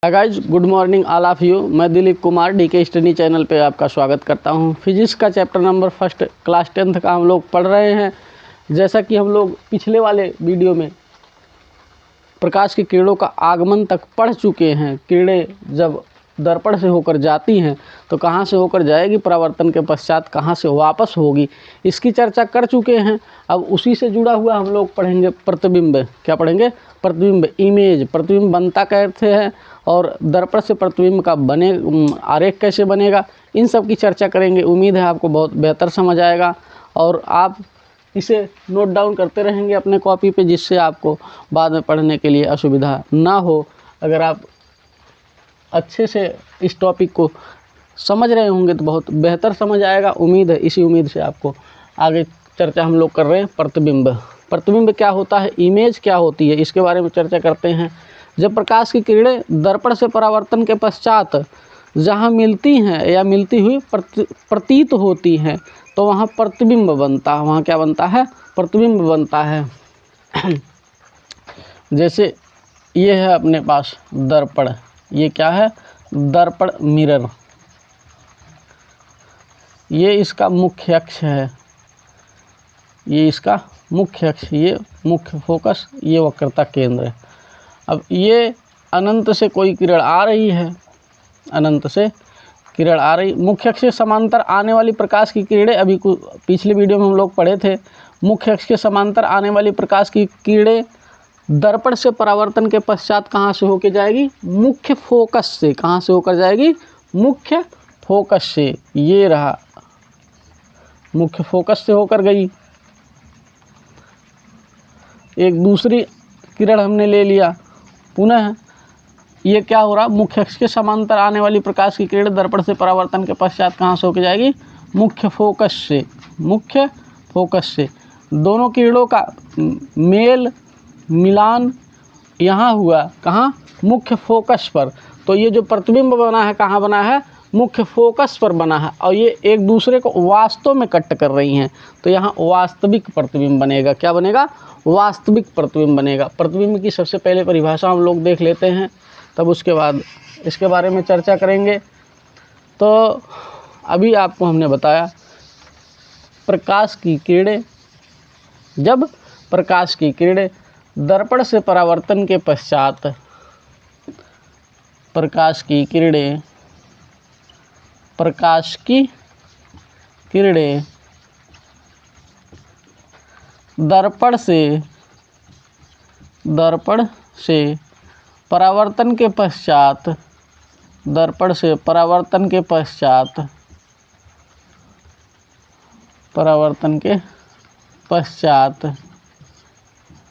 Guys good morning all of you. मैं Dilip Kumar DK study channel पे आपका स्वागत करता हूँ। फिजिक्स का chapter number first class 10th का हम लोग पढ़ रहे हैं। जैसा कि हम लोग पिछले वाले वीडियो में प्रकाश की किरणों का आगमन तक पढ़ चुके हैं। किरणें जब दर्पण से होकर जाती हैं तो कहाँ से होकर जाएगी, परावर्तन के पश्चात कहाँ से वापस होगी, इसकी चर्चा कर चुके हैं। अब उसी से जुड़ा हुआ हम लोग पढ़ेंगे प्रतिबिंब। क्या पढ़ेंगे? प्रतिबिंब, इमेज। प्रतिबिंब बनता कैसे है और दर्पण से प्रतिबिंब का आरेख कैसे बनेगा, इन सब की चर्चा करेंगे। उम्मीद है आपको बहुत बेहतर समझ आएगा और आप इसे नोट डाउन करते रहेंगे अपने कॉपी पे, जिससे आपको बाद में पढ़ने के लिए असुविधा ना हो। अगर आप अच्छे से इस टॉपिक को समझ रहे होंगे तो बहुत बेहतर समझ आएगा। उम्मीद है, इसी उम्मीद से आपको आगे चर्चा हम लोग कर रहे हैं। प्रतिबिंब, प्रतिबिंब क्या होता है, इमेज क्या होती है, इसके बारे में चर्चा करते हैं। जब प्रकाश की किरणें दर्पण से परावर्तन के पश्चात जहाँ मिलती हैं या मिलती हुई प्रतीत होती हैं तो वहाँ प्रतिबिंब बनता है। वहाँ क्या बनता है? प्रतिबिंब बनता है। जैसे ये है अपने पास दर्पण, ये क्या है? दर्पण, मिरर। ये इसका मुख्य अक्ष है, ये इसका मुख्य अक्ष, ये मुख्य फोकस, ये वक्रता केंद्र है। अब ये अनंत से कोई किरण आ रही है, अनंत से किरण आ रही, मुख्य अक्ष के समांतर आने वाली प्रकाश की किरणें, अभी पिछले वीडियो में हम लोग पढ़े थे, मुख्य अक्ष के समांतर आने वाली प्रकाश की किरणें दर्पण से परावर्तन के पश्चात कहाँ से होकर जाएगी? मुख्य फोकस से। कहाँ से होकर जाएगी? मुख्य फोकस से। ये रहा, मुख्य फोकस से होकर गई। एक दूसरी किरण हमने ले लिया, पुनः ये क्या हो रहा? मुख्य अक्ष के समांतर आने वाली प्रकाश की किरण दर्पण से परावर्तन के पश्चात कहाँ से होकर जाएगी? मुख्य फोकस से। मुख्य फोकस से दोनों किरणों का मेल मिलान यहाँ हुआ, कहाँ? मुख्य फोकस पर। तो ये जो प्रतिबिंब बना है, कहाँ बना है? मुख्य फोकस पर बना है। और ये एक दूसरे को वास्तव में कट कर रही हैं, तो यहाँ वास्तविक प्रतिबिंब बनेगा। क्या बनेगा? वास्तविक प्रतिबिंब बनेगा। प्रतिबिंब की सबसे पहले परिभाषा हम लोग देख लेते हैं, तब उसके बाद इसके बारे में चर्चा करेंगे। तो अभी आपको हमने बताया प्रकाश की किरणें, जब प्रकाश की किरणें दर्पण से परावर्तन के पश्चात, प्रकाश की किरणें दर्पण से परावर्तन के पश्चात, दर्पण से परावर्तन के पश्चात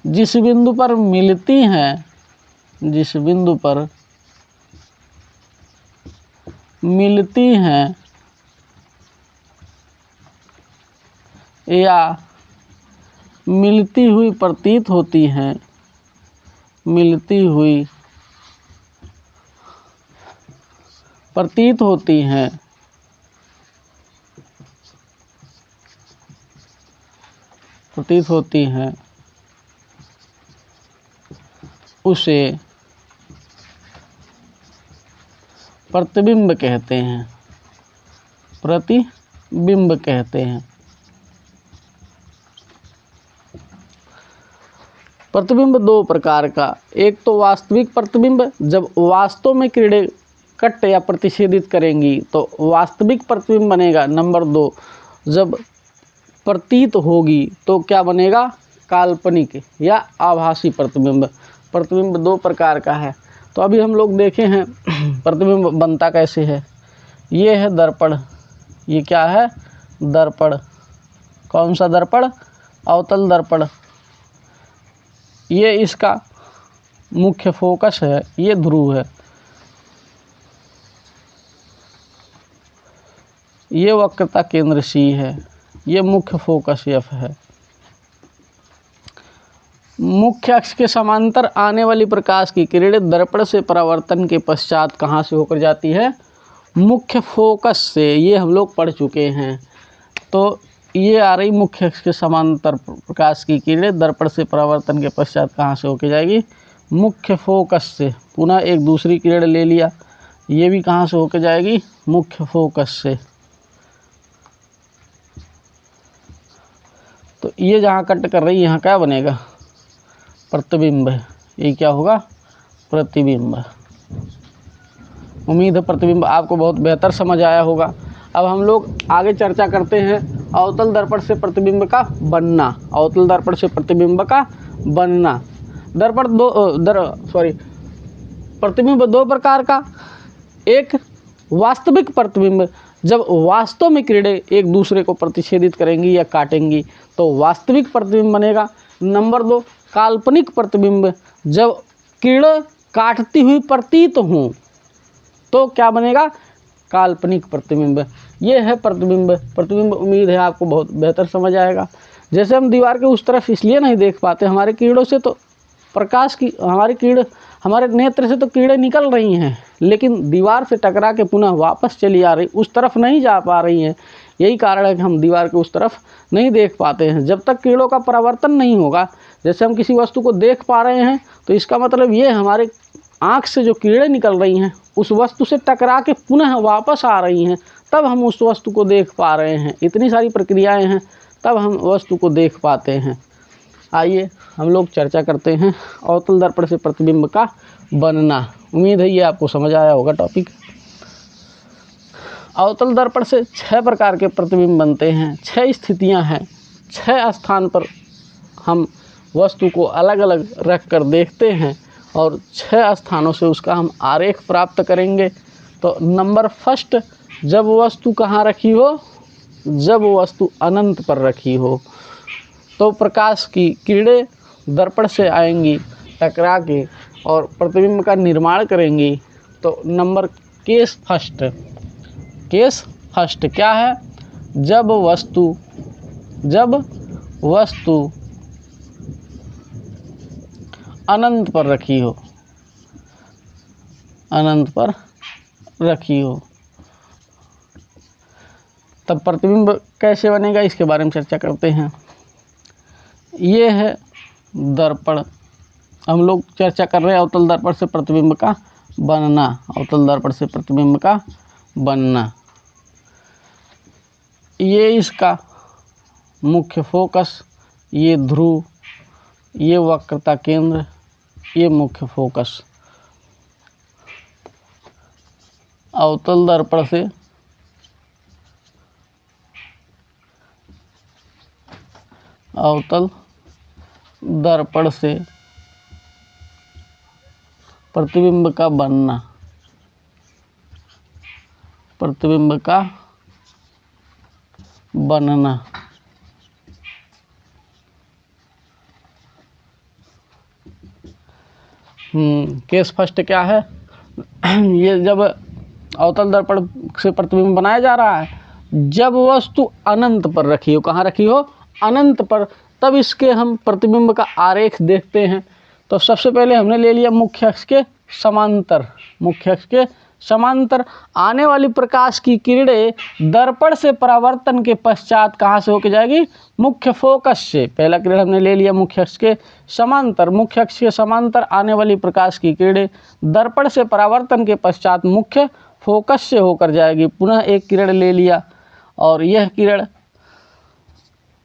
जिस बिंदु पर मिलती हैं, जिस बिंदु पर मिलती हैं या मिलती हुई प्रतीत होती हैं, मिलती हुई प्रतीत होती हैं, प्रतीत होती हैं, उसे प्रतिबिंब कहते हैं। प्रतिबिंब कहते हैं। प्रतिबिंब दो प्रकार का, एक तो वास्तविक प्रतिबिंब, जब वास्तव में किरणें कट या प्रतिच्छेदित करेंगी तो वास्तविक प्रतिबिंब बनेगा। नंबर 2, जब प्रतीत होगी तो क्या बनेगा? काल्पनिक या आभासी प्रतिबिंब। प्रतिबिंब दो प्रकार का है। तो अभी हम लोग देखे हैं प्रतिबिंब बनता कैसे है। ये है दर्पण, ये क्या है? दर्पण। कौन सा दर्पण? अवतल दर्पण। ये इसका मुख्य फोकस है, ये ध्रुव है, ये वक्रता केंद्र C है, ये मुख्य फोकस F है। मुख्य अक्ष के समांतर आने वाली प्रकाश की किरणें दर्पण से परावर्तन के पश्चात कहाँ से होकर जाती है? मुख्य फोकस से। ये हम लोग पढ़ चुके हैं। तो ये आ रही मुख्य अक्ष के समांतर प्रकाश की किरणें दर्पण से परावर्तन के पश्चात कहाँ से होकर जाएगी? मुख्य फोकस से पुनः एक दूसरी किरण ले लिया, ये भी कहाँ से होकर जाएगी, मुख्य फोकस से। तो ये जहाँ कट कर रही है यहाँ क्या बनेगा, प्रतिबिंब। ये क्या होगा, प्रतिबिंब। उम्मीद है प्रतिबिंब आपको बहुत बेहतर समझ आया होगा। अब हम लोग आगे चर्चा करते हैं अवतल दर्पण से प्रतिबिंब का बनना। अवतल दर्पण से प्रतिबिंब का बनना। प्रतिबिंब दो प्रकार का, एक वास्तविक प्रतिबिंब, जब वास्तव में किरणें एक दूसरे को प्रतिच्छेदित करेंगी या काटेंगी तो वास्तविक प्रतिबिंब बनेगा। नंबर 2 काल्पनिक प्रतिबिंब, जब किरणें काटती हुई प्रतीत हों तो क्या बनेगा, काल्पनिक प्रतिबिंब। ये है प्रतिबिंब। प्रतिबिंब उम्मीद है आपको बहुत बेहतर समझ आएगा। जैसे हम दीवार के उस तरफ इसलिए नहीं देख पाते, हमारे किरणों से तो प्रकाश की हमारे नेत्र से तो किरणें निकल रही हैं, लेकिन दीवार से टकरा के पुनः वापस चली आ रही, उस तरफ नहीं जा पा रही हैं। यही कारण है कि हम दीवार के उस तरफ नहीं देख पाते हैं। जब तक किरणों का परावर्तन नहीं होगा, जैसे हम किसी वस्तु को देख पा रहे हैं तो इसका मतलब ये हमारे आँख से जो किरणें निकल रही हैं उस वस्तु से टकरा के पुनः वापस आ रही हैं, तब हम उस वस्तु को देख पा रहे हैं। इतनी सारी प्रक्रियाएं हैं, तब हम वस्तु को देख पाते हैं। आइए हम लोग चर्चा करते हैं अवतल दर्पण से प्रतिबिंब का बनना। उम्मीद है ये आपको समझ आया होगा टॉपिक। अवतल दर्पण से 6 प्रकार के प्रतिबिंब बनते हैं। 6 स्थितियां हैं, 6 स्थान पर हम वस्तु को अलग अलग रख कर देखते हैं और 6 स्थानों से उसका हम आरेख प्राप्त करेंगे। तो नंबर फर्स्ट, जब वस्तु कहाँ रखी हो, जब वस्तु अनंत पर रखी हो तो प्रकाश की किरणें दर्पण से आएंगी टकरा के और प्रतिबिंब का निर्माण करेंगी। तो नंबर केस फर्स्ट क्या है, जब वस्तु अनंत पर रखी हो, अनंत पर रखी हो तब प्रतिबिंब कैसे बनेगा, इसके बारे में चर्चा करते हैं। ये है दर्पण, हम लोग चर्चा कर रहे हैं अवतल दर्पण से प्रतिबिंब का बनना। अवतल दर्पण से प्रतिबिंब का बनना, ये इसका मुख्य फोकस, ये ध्रुव, ये वक्रता केंद्र, ये मुख्य फोकस। अवतल दर्पण से प्रतिबिंब का बनना, प्रतिबिंब का बनना। केस फर्स्ट क्या है, ये जब अवतल दर्पण से प्रतिबिंब बनाया जा रहा है, जब वस्तु अनंत पर रखी हो, कहाँ रखी हो, अनंत पर, तब इसके हम प्रतिबिंब का आरेख देखते हैं। तो सबसे पहले हमने ले लिया मुख्य अक्ष के समांतर। मुख्य अक्ष के समांतर आने वाली प्रकाश की किरणें दर्पण से परावर्तन के पश्चात कहाँ से होकर जाएगी, मुख्य फोकस से। पहला किरण हमने ले लिया मुख्य अक्ष के समांतर। मुख्य अक्ष के समांतर आने वाली प्रकाश की किरणें दर्पण से परावर्तन के पश्चात मुख्य फोकस से होकर जाएगी। पुनः एक किरण ले लिया और यह किरण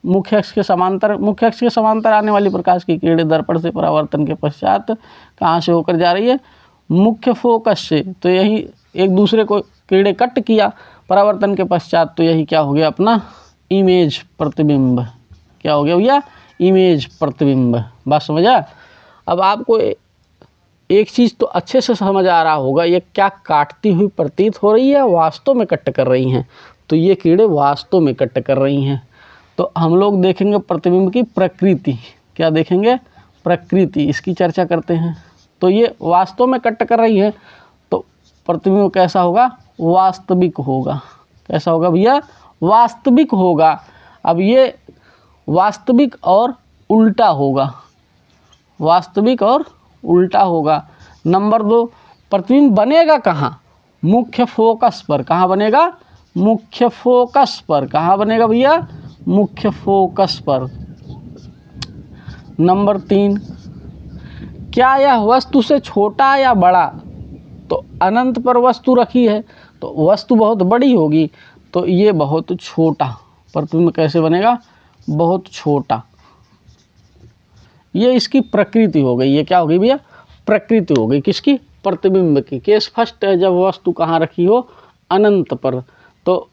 मुख्य अक्ष के समांतर आने वाली प्रकाश की किरणें दर्पण से परावर्तन के पश्चात कहाँ से होकर जा रही है, मुख्य फोकस से। तो यही एक दूसरे को किरणें कट किया परावर्तन के पश्चात, तो यही क्या हो गया, अपना इमेज प्रतिबिंब। क्या हो गया भैया, इमेज प्रतिबिंब। बात समझा। अब आपको एक चीज़ तो अच्छे से समझ आ रहा होगा, ये क्या काटती हुई प्रतीत हो रही है, वास्तव में कट कर रही हैं। तो ये किरणें वास्तव में कट कर रही हैं। तो हम लोग देखेंगे प्रतिबिंब की प्रकृति। क्या देखेंगे, प्रकृति, इसकी चर्चा करते हैं। तो ये वास्तव में कट कर रही है तो प्रतिबिंब कैसा होगा, वास्तविक होगा। कैसा होगा भैया, वास्तविक होगा। अब ये वास्तविक और उल्टा होगा, वास्तविक और उल्टा होगा। नंबर 2, प्रतिबिंब बनेगा कहाँ, मुख्य फोकस पर। कहाँ बनेगा, मुख्य फोकस पर। कहाँ बनेगा भैया, मुख्य फोकस पर। नंबर 3, क्या यह वस्तु से छोटा या बड़ा? तो अनंत पर वस्तु रखी है तो वस्तु बहुत बड़ी होगी, तो ये बहुत छोटा प्रतिबिंब कैसे बनेगा? बहुत छोटा। ये इसकी प्रकृति हो गई। ये क्या हो गई भैया? प्रकृति हो गई किसकी? प्रतिबिंब की। केस फर्स्ट है, जब वस्तु कहाँ रखी हो? अनंत पर। तो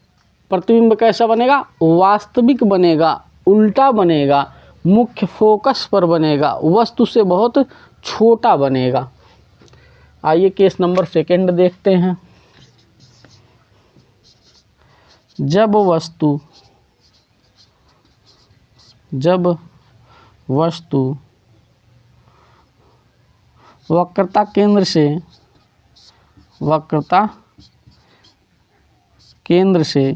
प्रतिबिंब कैसा बनेगा? वास्तविक बनेगा, उल्टा बनेगा, मुख्य फोकस पर बनेगा, वस्तु से बहुत छोटा बनेगा। आइए केस नंबर सेकंड देखते हैं। जब वस्तु वक्रता केंद्र से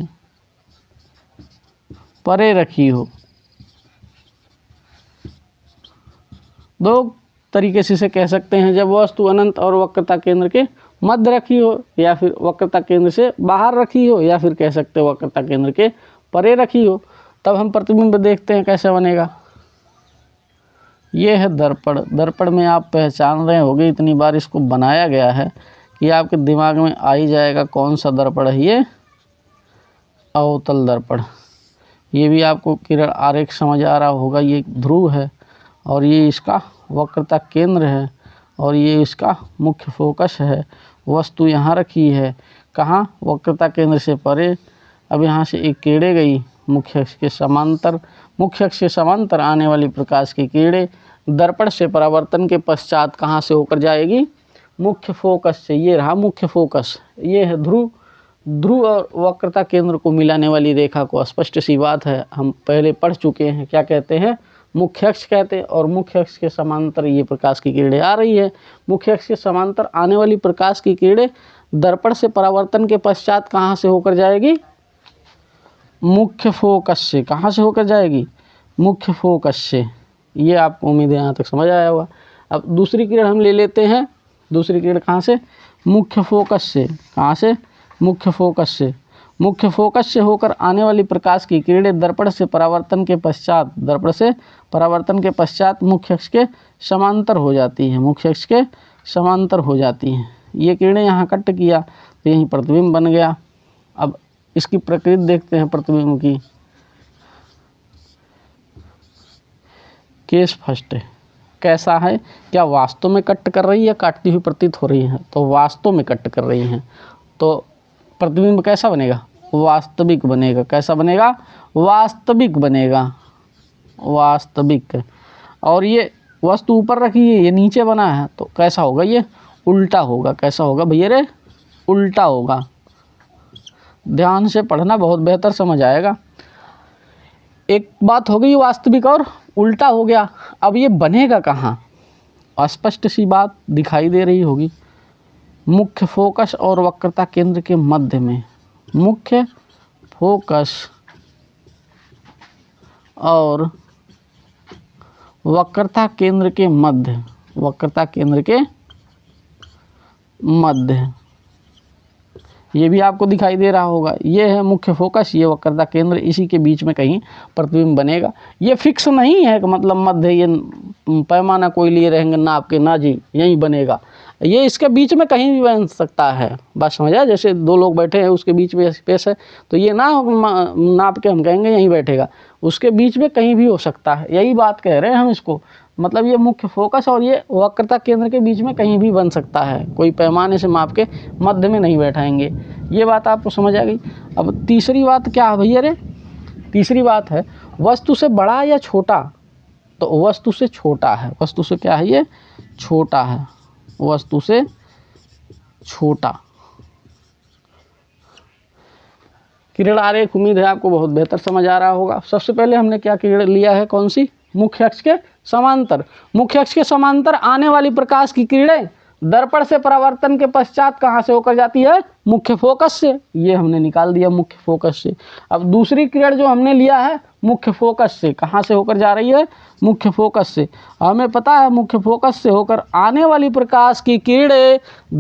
परे रखी हो। दो तरीके से इसे कह सकते हैं, जब वस्तु अनंत और वक्रता केंद्र के मध्य रखी हो, या फिर वक्रता केंद्र से बाहर रखी हो, या फिर कह सकते हो वक्रता केंद्र के परे रखी हो। तब हम प्रतिबिंब देखते हैं कैसे बनेगा। ये है दर्पण। दर्पण में आप पहचान रहे होंगे, इतनी बार इसको बनाया गया है कि आपके दिमाग में आ ही जाएगा कौन सा दर्पण है। ये अवतल दर्पण। ये भी आपको किरण आरेख समझ आ रहा होगा। ये ध्रुव है और ये इसका वक्रता केंद्र है और ये इसका मुख्य फोकस है। वस्तु यहाँ रखी है, कहाँ? वक्रता केंद्र से परे। अब यहाँ से एक किरणें गई मुख्य अक्ष के समांतर। मुख्य अक्ष के समांतर आने वाली प्रकाश की किरणें दर्पण से परावर्तन के पश्चात कहाँ से होकर जाएगी? मुख्य फोकस से। ये रहा मुख्य फोकस। ये है ध्रुव। ध्रुव और वक्रता केंद्र को मिलाने वाली रेखा को स्पष्ट सी बात है, हम पहले पढ़ चुके हैं। क्या कहते हैं? मुख्य अक्ष कहते हैं। और मुख्य अक्ष के समांतर ये प्रकाश की किरणें आ रही है। मुख्य अक्ष के समांतर आने वाली प्रकाश की किरणें दर्पण से परावर्तन के पश्चात कहाँ से होकर जाएगी? मुख्य फोकस से। कहाँ से होकर जाएगी? मुख्य फोकस से। ये आपको उम्मीद है यहाँ तक समझ आया होगा। अब दूसरी किरण हम ले लेते हैं। दूसरी किरण कहाँ से? मुख्य फोकस से। कहाँ से? मुख्य फोकस से। मुख्य फोकस से होकर आने वाली प्रकाश की किरणें दर्पण से परावर्तन के पश्चात मुख्य अक्ष के समांतर हो जाती हैं। मुख्य अक्ष के समांतर हो जाती हैं। ये किरणें यहाँ कट किया तो यहीं प्रतिबिंब बन गया। अब इसकी प्रकृति देखते हैं प्रतिबिंब की। केस फर्स्ट है, कैसा है? क्या वास्तव में कट कर रही है, काटती हुई प्रतीत हो रही है? तो वास्तव में कट कर रही हैं। तो प्रतिबिंब कैसा बनेगा? वास्तविक बनेगा। कैसा बनेगा? वास्तविक बनेगा। वास्तविक। और ये वस्तु ऊपर रखी है, ये नीचे बना है, तो कैसा होगा? ये उल्टा होगा। कैसा होगा भैया रे? उल्टा होगा। ध्यान से पढ़ना, बहुत बेहतर समझ आएगा। एक बात हो गई वास्तविक और उल्टा हो गया। अब ये बनेगा कहाँ? स्पष्ट सी बात दिखाई दे रही होगी। मुख्य फोकस और वक्रता केंद्र के मध्य में। मुख्य फोकस और वक्रता केंद्र के मध्य। वक्रता केंद्र के मध्य। ये भी आपको दिखाई दे रहा होगा। ये है मुख्य फोकस, ये वक्रता केंद्र, इसी के बीच में कहीं प्रतिबिंब बनेगा। ये फिक्स नहीं है कि मतलब मध्य, ये पैमाना कोई लिए रहेंगे नाप के, ना जी, यहीं बनेगा। ये इसके बीच में कहीं भी बन सकता है। बात समझा? जैसे दो लोग बैठे हैं, उसके बीच में स्पेस है, तो ये ना नाप के हम कहेंगे यहीं बैठेगा। उसके बीच में कहीं भी हो सकता है। यही बात कह रहे हैं हम इसको। मतलब ये मुख्य फोकस और ये वक्रता केंद्र के बीच में कहीं भी बन सकता है। कोई पैमाने से माप के मध्य में नहीं बैठाएंगे। ये बात आपको समझ आ गई। अब तीसरी बात क्या है भैया रे? तीसरी बात है वस्तु से बड़ा या छोटा? तो वस्तु से छोटा है। वस्तु से क्या है? ये छोटा है। वस्तु से छोटा। किरण आरेख उम्मीद है आपको बहुत बेहतर समझ आ रहा होगा। सबसे पहले हमने क्या किरण लिया है? कौन सी? मुख्य अक्ष के समांतर। मुख्य अक्ष के समांतर आने वाली प्रकाश की किरणें दर्पण से परावर्तन के पश्चात कहाँ से होकर जाती है? मुख्य फोकस से। ये हमने निकाल दिया मुख्य फोकस से। अब दूसरी किरण जो हमने लिया है मुख्य फोकस से, कहाँ से होकर जा रही है? मुख्य फोकस से। हमें पता है मुख्य फोकस से होकर आने वाली प्रकाश की किरणें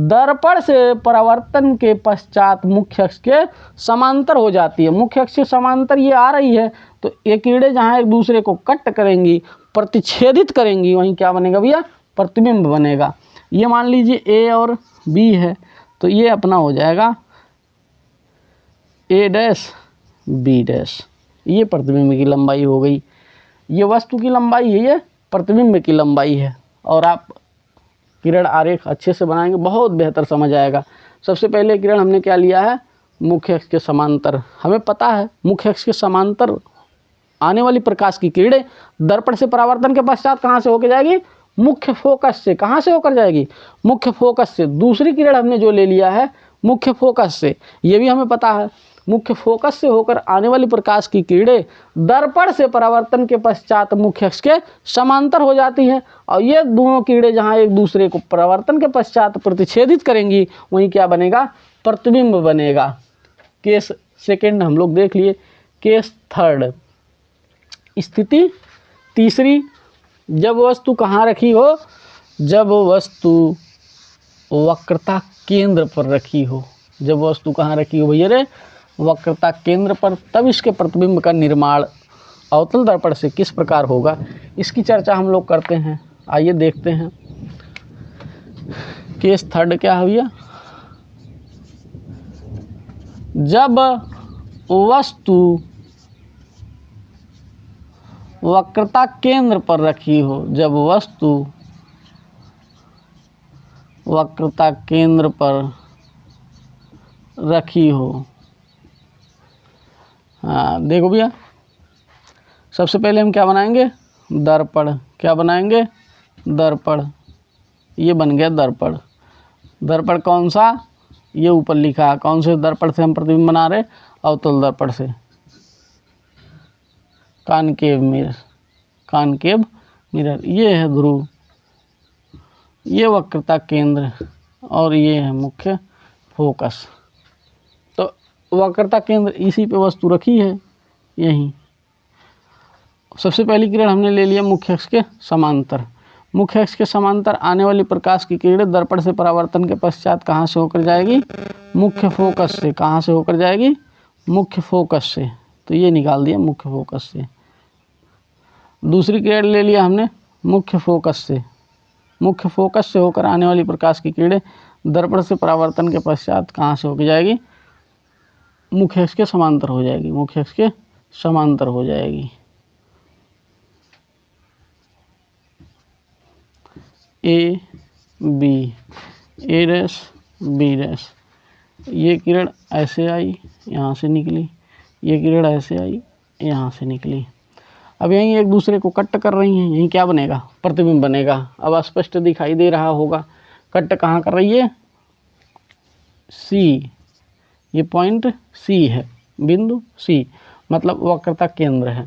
दर्पण से परावर्तन के पश्चात मुख्य अक्ष के समांतर हो जाती है। मुख्य अक्ष के समांतर ये आ रही है, तो ये किरणें जहाँ एक दूसरे को कट करेंगी, प्रतिच्छेदित करेंगी, वहीं क्या बनेगा भैया? प्रतिबिंब बनेगा। ये मान लीजिए ए और बी है, तो ये अपना हो जाएगा ए डैश बी डैश। ये प्रतिबिंब की लंबाई हो गई। ये वस्तु की लंबाई है, ये प्रतिबिंब की लंबाई है। और आप किरण आरेख अच्छे से बनाएंगे, बहुत बेहतर समझ आएगा। सबसे पहले किरण हमने क्या लिया है, मुख्य अक्ष के समांतर। हमें पता है मुख्य अक्ष के समांतर आने वाली प्रकाश की किरणें दर्पण से परावर्तन के पश्चात कहाँ से होकर जाएगी, मुख्य फोकस से। कहाँ से होकर जाएगी, मुख्य फोकस से। दूसरी किरण हमने जो ले लिया है मुख्य फोकस से, ये भी हमें पता है मुख्य फोकस से होकर आने वाली प्रकाश की किरणें दर्पण से परावर्तन के पश्चात मुख्य अक्ष के समांतर हो जाती हैं। और ये दोनों किरणें जहाँ एक दूसरे को परावर्तन के पश्चात प्रतिच्छेदित करेंगी, वहीं क्या बनेगा, प्रतिबिंब बनेगा। केस सेकंड हम लोग देख लिए। केस थर्ड, स्थिति तीसरी, जब वस्तु कहाँ रखी हो, जब वस्तु वक्रता केंद्र पर रखी हो। जब वस्तु कहाँ रखी हो भैया रे, वक्रता केंद्र पर, तब इसके प्रतिबिंब का निर्माण अवतल दर्पण से किस प्रकार होगा, इसकी चर्चा हम लोग करते हैं। आइए देखते हैं। केस थर्ड क्या है भैया, जब वस्तु वक्रता केंद्र पर रखी हो, जब वस्तु वक्रता केंद्र पर रखी हो। हाँ देखो भैया, सबसे पहले हम क्या बनाएंगे, दर्पण। क्या बनाएंगे, दर्पण। ये बन गया दर्पण। दर्पण कौन सा, ये ऊपर लिखा है। कौन से दर्पण से हम प्रतिबिंब बना रहे, अवतल दर्पण से। Concave mirror, concave mirror. ये है ध्रुव, ये वक्रता केंद्र, और ये है मुख्य फोकस। तो वक्रता केंद्र इसी पे वस्तु रखी है, यहीं। सबसे पहली किरण हमने ले लिया मुख्य अक्ष के समांतर। मुख्य अक्ष के समांतर आने वाली प्रकाश की किरणें दर्पण से परावर्तन के पश्चात कहाँ से होकर जाएगी, मुख्य फोकस से। कहाँ से होकर जाएगी, मुख्य फोकस से। तो ये निकाल दिया मुख्य फोकस से। दूसरी किरण ले लिया हमने मुख्य फोकस से। मुख्य फोकस से होकर आने वाली प्रकाश की किरणें दर्पण से परावर्तन के पश्चात कहाँ से होकर जाएगी, मुख्य अक्ष के समांतर हो जाएगी। मुख्य अक्ष के समांतर हो जाएगी। A B, A dash B dash. ये किरण ऐसे आई, यहाँ से निकली। ये किरण ऐसे आई, यहाँ से निकली। अब यहीं एक दूसरे को कट कर रही हैं, यहीं क्या बनेगा, प्रतिबिंब बनेगा। अब स्पष्ट दिखाई दे रहा होगा। कट कहाँ कर रही है, सी। ये पॉइंट सी है, बिंदु सी, मतलब वक्रता केंद्र है।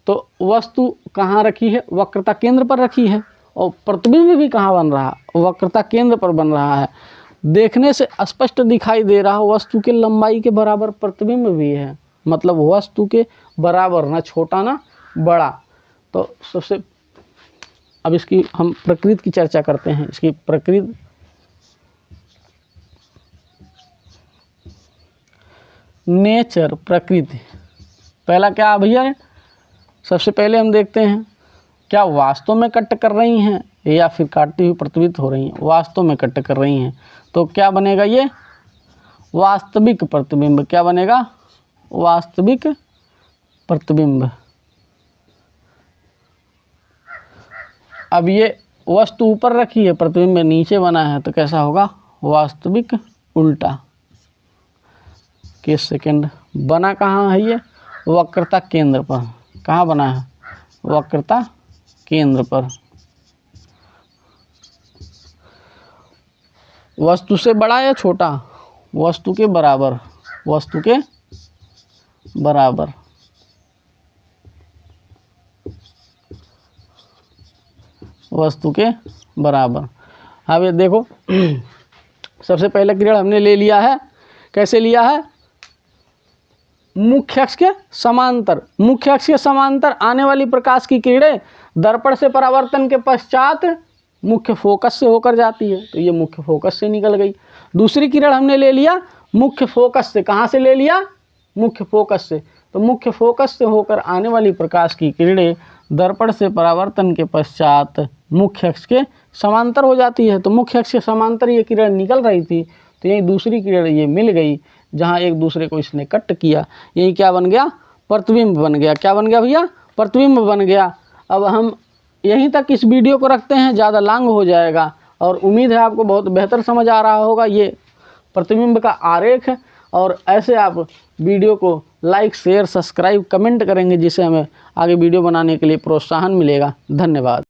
तो वस्तु कहाँ रखी है, वक्रता केंद्र पर रखी है। और प्रतिबिंब भी कहाँ बन रहा, वक्रता केंद्र पर बन रहा है। देखने से स्पष्ट दिखाई दे रहा, वस्तु के लंबाई के बराबर प्रतिबिंब भी है। मतलब वस्तु के बराबर, ना छोटा ना बड़ा। तो सबसे अब इसकी हम प्रकृति की चर्चा करते हैं। इसकी प्रकृति, नेचर, प्रकृति। पहला क्या भैया, सबसे पहले हम देखते हैं क्या वास्तव में कट कर रही हैं या फिर काटती हुई प्रतिबिंबित हो रही हैं। वास्तव में कट कर रही हैं, तो क्या बनेगा, ये वास्तविक प्रतिबिंब। क्या बनेगा, वास्तविक प्रतिबिंब। अब ये वस्तु ऊपर रखी है, प्रतिबिंब नीचे बना है, तो कैसा होगा, वास्तविक उल्टा। केस सेकंड, बना कहाँ है ये, वक्रता केंद्र पर। कहाँ बना है, वक्रता केंद्र पर। वस्तु से बड़ा या छोटा, वस्तु के बराबर। वस्तु के बराबर। वस्तु के बराबर। अब ये देखो, सबसे पहले किरण हमने ले लिया है, कैसे लिया है, मुख्य अक्ष के समांतर। मुख्य अक्ष के समांतर आने वाली प्रकाश की किरणें दर्पण से परावर्तन के पश्चात मुख्य फोकस से होकर जाती है, तो ये मुख्य फोकस से निकल गई। दूसरी किरण हमने ले लिया मुख्य फोकस से। कहाँ से ले लिया, मुख्य फोकस से। तो मुख्य फोकस से होकर आने वाली प्रकाश की किरणें दर्पण से परावर्तन के पश्चात मुख्य अक्ष के समांतर हो जाती है। तो मुख्य अक्ष के समांतर ये किरण निकल रही थी, तो यही दूसरी किरण ये मिल गई, जहाँ एक दूसरे को इसने कट किया, यही क्या बन गया, प्रतिबिंब बन गया। क्या बन गया भैया, प्रतिबिंब बन गया। अब हम यहीं तक इस वीडियो को रखते हैं, ज़्यादा लॉन्ग हो जाएगा, और उम्मीद है आपको बहुत बेहतर समझ आ रहा होगा। ये प्रतिबिंब का आरेख है, और ऐसे आप वीडियो को लाइक, शेयर, सब्सक्राइब, कमेंट करेंगे, जिससे हमें आगे वीडियो बनाने के लिए प्रोत्साहन मिलेगा। धन्यवाद।